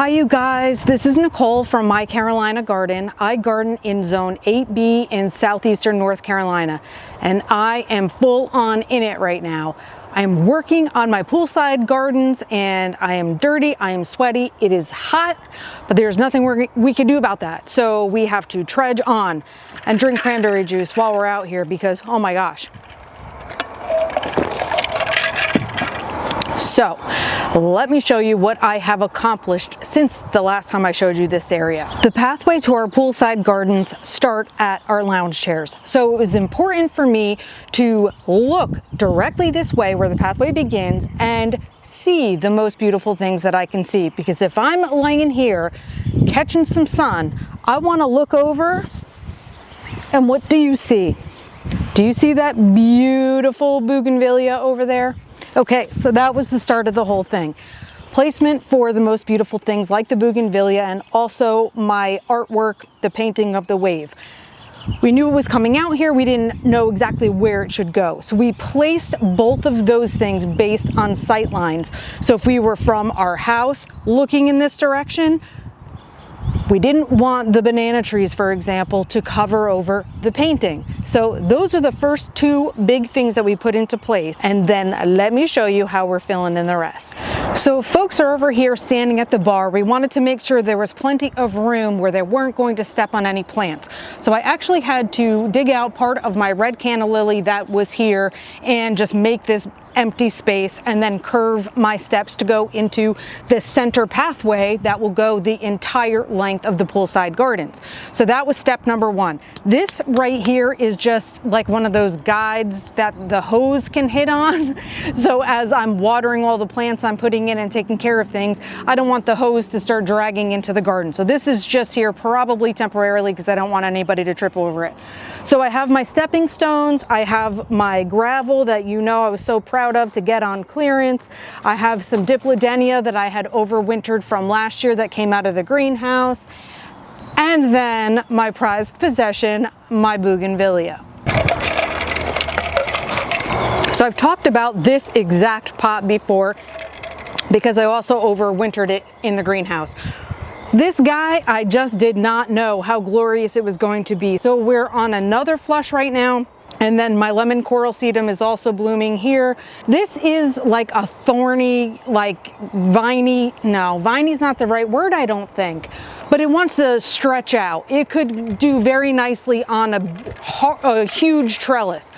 you guys, this is Nicole from My Carolina Garden. I garden in zone 8B in southeastern North Carolina, and I am full on in it right now. I am working on my poolside gardens and I am dirty, I am sweaty, it is hot, but there's nothing we can do about that. So we have to trudge on and drink cranberry juice while we're out here because, oh my gosh. So let me show you what I have accomplished since the last time I showed you this area. The pathway to our poolside gardens start at our lounge chairs. So it was important for me to look directly this way where the pathway begins and see the most beautiful things that I can see. Because if I'm laying here catching some sun, I want to look over, and what do you see? Do you see that beautiful bougainvillea over there? Okay, so that was the start of the whole thing. Placement for the most beautiful things like the bougainvillea and also my artwork, the painting of the wave. We knew it was coming out here. We didn't know exactly where it should go. So we placed both of those things based on sight lines. So if we were from our house looking in this direction, we didn't want the banana trees, for example, to cover over the painting. So those are the first two big things that we put into place. And then let me show you how we're filling in the rest. So folks are over here standing at the bar. We wanted to make sure there was plenty of room where they weren't going to step on any plants. So I actually had to dig out part of my red canna lily that was here and just make this empty space and then curve my steps to go into the center pathway that will go the entire length of the poolside gardens. So that was step number one. This right here is just like one of those guides that the hose can hit on. So as I'm watering all the plants I'm putting in and taking care of things, I don't want the hose to start dragging into the garden. So this is just here probably temporarily because I don't want anybody to trip over it. So I have my stepping stones, I have my gravel that you know I was so proud of to get on clearance. I have some Dipladenia that I had overwintered from last year that came out of the greenhouse. And then my prized possession, my Bougainvillea. So I've talked about this exact pot before because I also overwintered it in the greenhouse. This guy, I just did not know how glorious it was going to be. So we're on another flush right now. And then my lemon coral sedum is also blooming here. This is like a thorny, like viney, no, viney's not the right word, I don't think, but it wants to stretch out. It could do very nicely on a huge trellis.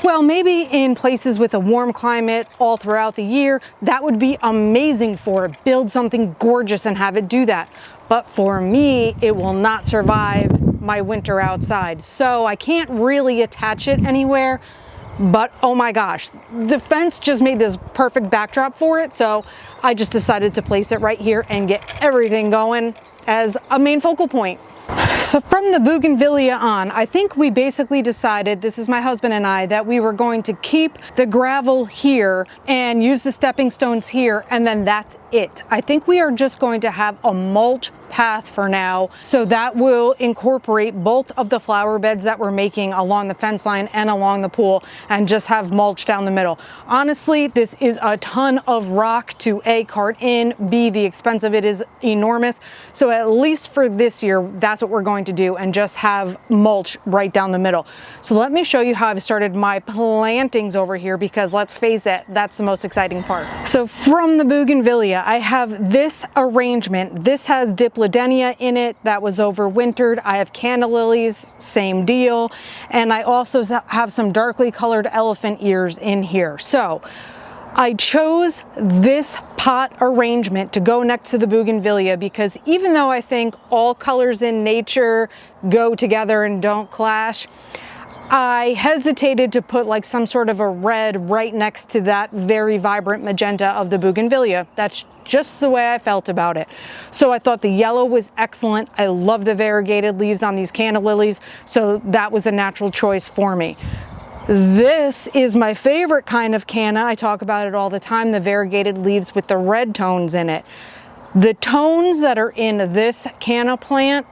Well, maybe in places with a warm climate all throughout the year, that would be amazing for it. Build something gorgeous and have it do that. But for me, it will not survive my winter outside. So I can't really attach it anywhere, but oh my gosh, the fence just made this perfect backdrop for it. So I just decided to place it right here and get everything going as a main focal point. So from the bougainvillea on, I think we basically decided, this is my husband and I, that we were going to keep the gravel here and use the stepping stones here, and then that's it. I think we are just going to have a mulch path for now, so that will incorporate both of the flower beds that we're making along the fence line and along the pool, and just have mulch down the middle. Honestly, this is a ton of rock to A, cart in, B, the expense of it is enormous. So at least for this year, that's what we're going to do, and just have mulch right down the middle. So let me show you how I've started my plantings over here, because let's face it, that's the most exciting part. So from the bougainvillea, I have this arrangement. This has Dipladenia in it that was overwintered. I have canna lilies, same deal. And I also have some darkly colored elephant ears in here. So I chose this pot arrangement to go next to the bougainvillea because even though I think all colors in nature go together and don't clash, I hesitated to put like some sort of a red right next to that very vibrant magenta of the bougainvillea. That's just the way I felt about it. So I thought the yellow was excellent. I love the variegated leaves on these canna lilies, so that was a natural choice for me. This is my favorite kind of canna. I talk about it all the time, the variegated leaves with the red tones in it. The tones that are in this canna plant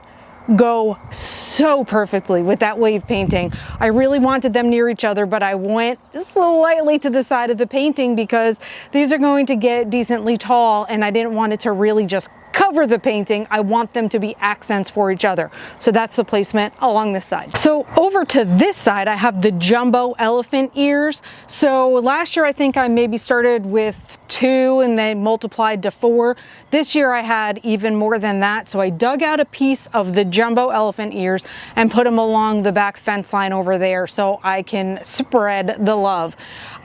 go so perfectly with that wave painting. I really wanted them near each other, but I went slightly to the side of the painting because these are going to get decently tall and I didn't want it to really just cover the painting. I want them to be accents for each other. So that's the placement along this side. So over to this side, I have the jumbo elephant ears. So last year, I think I maybe started with 2 and then multiplied to 4. This year I had even more than that. So I dug out a piece of the jumbo elephant ears and put them along the back fence line over there so I can spread the love.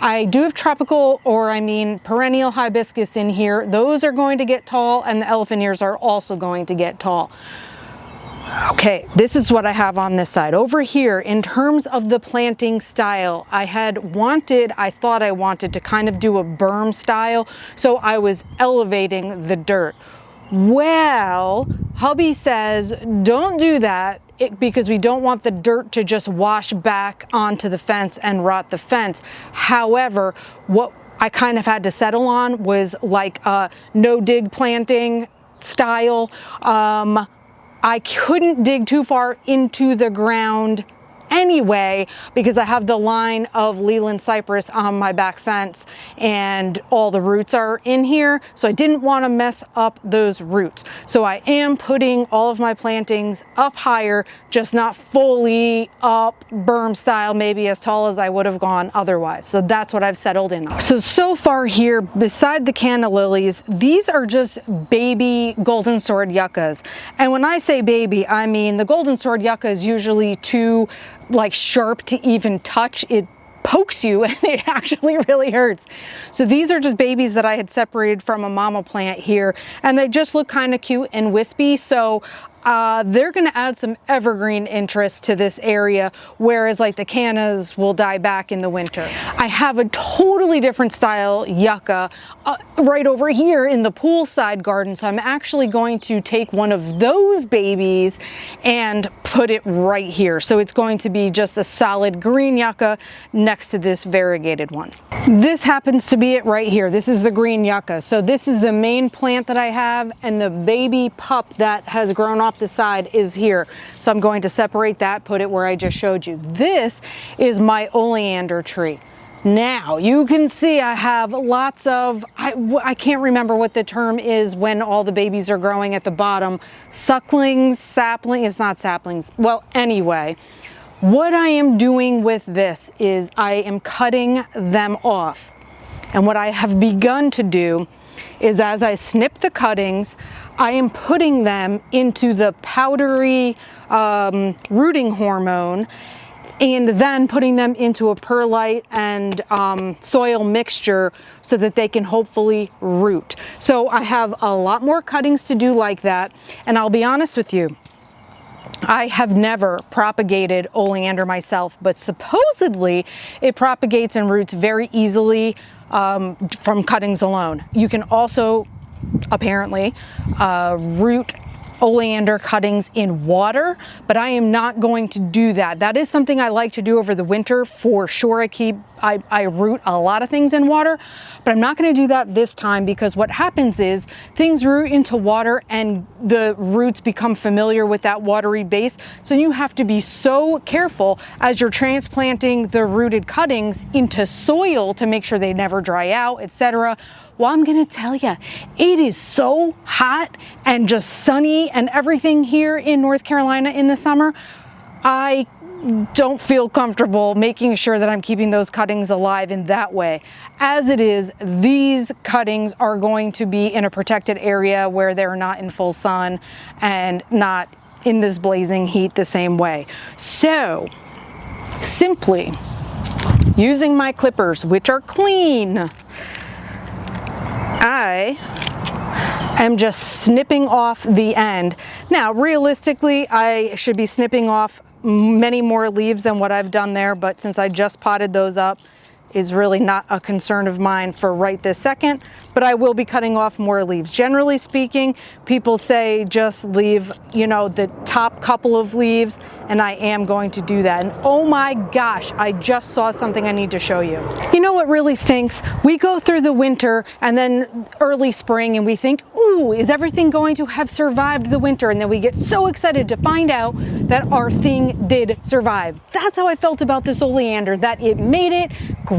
I do have tropical, or I mean perennial hibiscus in here. Those are going to get tall, and the elephant ears are also going to get tall. Okay, this is what I have on this side. Over here, in terms of the planting style, I thought I wanted to kind of do a berm style, so I was elevating the dirt. Well, hubby says, don't do that because we don't want the dirt to just wash back onto the fence and rot the fence. However, what I kind of had to settle on was like a no dig planting style. I couldn't dig too far into the ground anyway because I have the line of Leland cypress on my back fence and all the roots are in here, so I didn't want to mess up those roots. So I am putting all of my plantings up higher, just not fully up berm style, maybe as tall as I would have gone otherwise. So that's what I've settled in on. So far here, beside the canna lilies, these are just baby golden sword yuccas. And when I say baby, I mean the golden sword yucca is usually too like sharp to even touch. It pokes you and it actually really hurts. So these are just babies that I had separated from a mama plant here, and they just look kind of cute and wispy. So they're going to add some evergreen interest to this area, whereas like the cannas will die back in the winter. I have a totally different style yucca right over here in the poolside garden, so I'm actually going to take one of those babies and put it right here. So it's going to be just a solid green yucca next to this variegated one. This happens to be it right here. This is the green yucca. So this is the main plant that I have, and the baby pup that has grown off the side is here. So I'm going to separate that, put it where I just showed you. This is my oleander tree. Now you can see I have lots of, I can't remember what the term is when all the babies are growing at the bottom. Sucklings, saplings, it's not saplings. Well, anyway, what I am doing with this is I am cutting them off. And what I have begun to do is as I snip the cuttings, I am putting them into the powdery rooting hormone and then putting them into a perlite and soil mixture so that they can hopefully root. So I have a lot more cuttings to do like that. And I'll be honest with you, I have never propagated oleander myself, but supposedly it propagates and roots very easily from cuttings alone. You can also apparently root oleander cuttings in water, but I am not going to do that. That is something I like to do over the winter for sure. I root a lot of things in water, but I'm not going to do that this time because what happens is things root into water and the roots become familiar with that watery base. So you have to be so careful as you're transplanting the rooted cuttings into soil to make sure they never dry out, etc. Well, I'm gonna tell you, it is so hot and just sunny and everything here in North Carolina in the summer. I don't feel comfortable making sure that I'm keeping those cuttings alive in that way. As it is, these cuttings are going to be in a protected area where they're not in full sun and not in this blazing heat the same way. So, simply using my clippers, which are clean, I am just snipping off the end. Now, realistically, I should be snipping off many more leaves than what I've done there, but since I just potted those up, is really not a concern of mine for right this second, but I will be cutting off more leaves. Generally speaking, people say just leave, you know, the top couple of leaves, and I am going to do that. And oh my gosh, I just saw something I need to show you. You know what really stinks? We go through the winter and then early spring and we think, ooh, is everything going to have survived the winter? And then we get so excited to find out that our thing did survive. That's how I felt about this oleander, that it made it,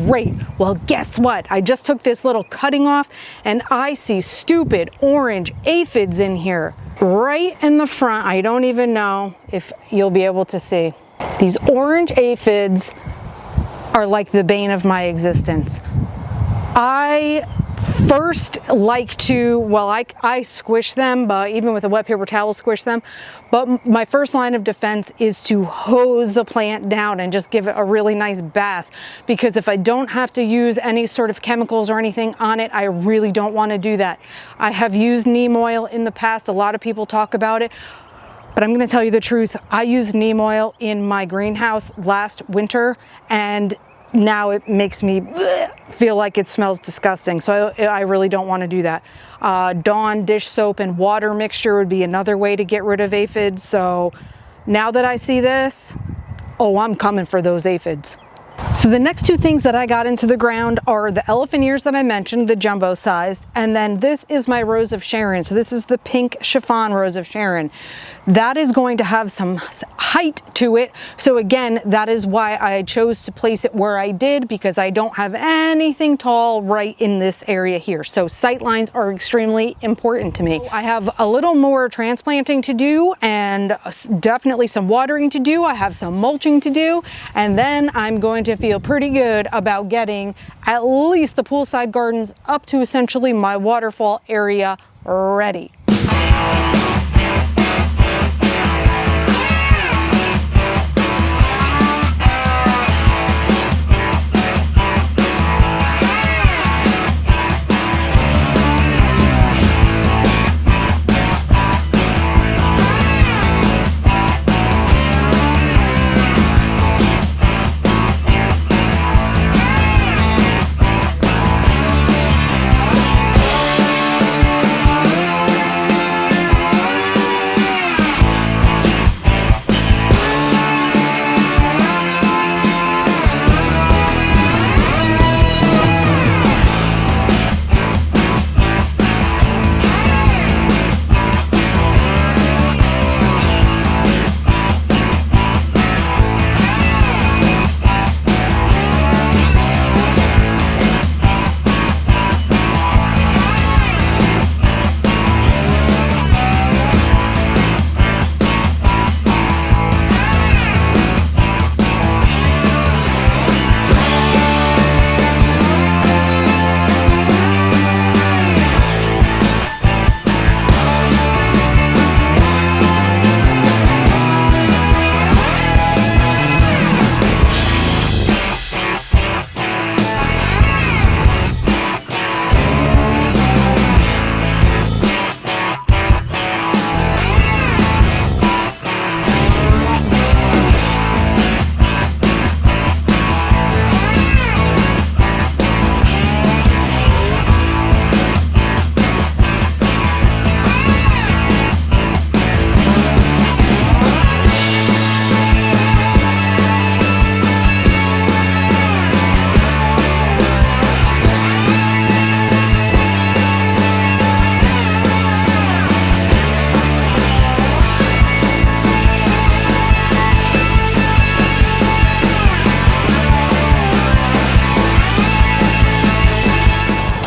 great. Well, guess what? I just took this little cutting off and I see stupid orange aphids in here. Right in the front. I don't even know if you'll be able to see. These orange aphids are like the bane of my existence. I first like to, well, I squish them, but even with a wet paper towel, squish them. But my first line of defense is to hose the plant down and just give it a really nice bath. Because if I don't have to use any sort of chemicals or anything on it, I really don't want to do that. I have used neem oil in the past. A lot of people talk about it. But I'm going to tell you the truth. I used neem oil in my greenhouse last winter, and now it makes me feel like it smells disgusting. So I really don't want to do that. Dawn dish soap and water mixture would be another way to get rid of aphids. So now that I see this, oh, I'm coming for those aphids. So the next two things that I got into the ground are the elephant ears that I mentioned, the jumbo size, and then this is my Rose of Sharon. So this is the pink chiffon Rose of Sharon. That is going to have some height to it. So again, that is why I chose to place it where I did, because I don't have anything tall right in this area here. So sight lines are extremely important to me. I have a little more transplanting to do and definitely some watering to do. I have some mulching to do, and then I'm going to feel pretty good about getting at least the poolside gardens up to essentially my waterfall area ready.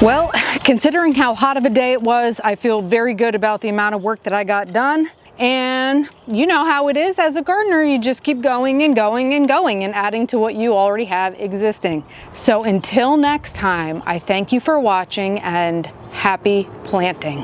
Well, considering how hot of a day it was, I feel very good about the amount of work that I got done. And you know how it is as a gardener, you just keep going and going and going and adding to what you already have existing. So until next time, I thank you for watching and happy planting.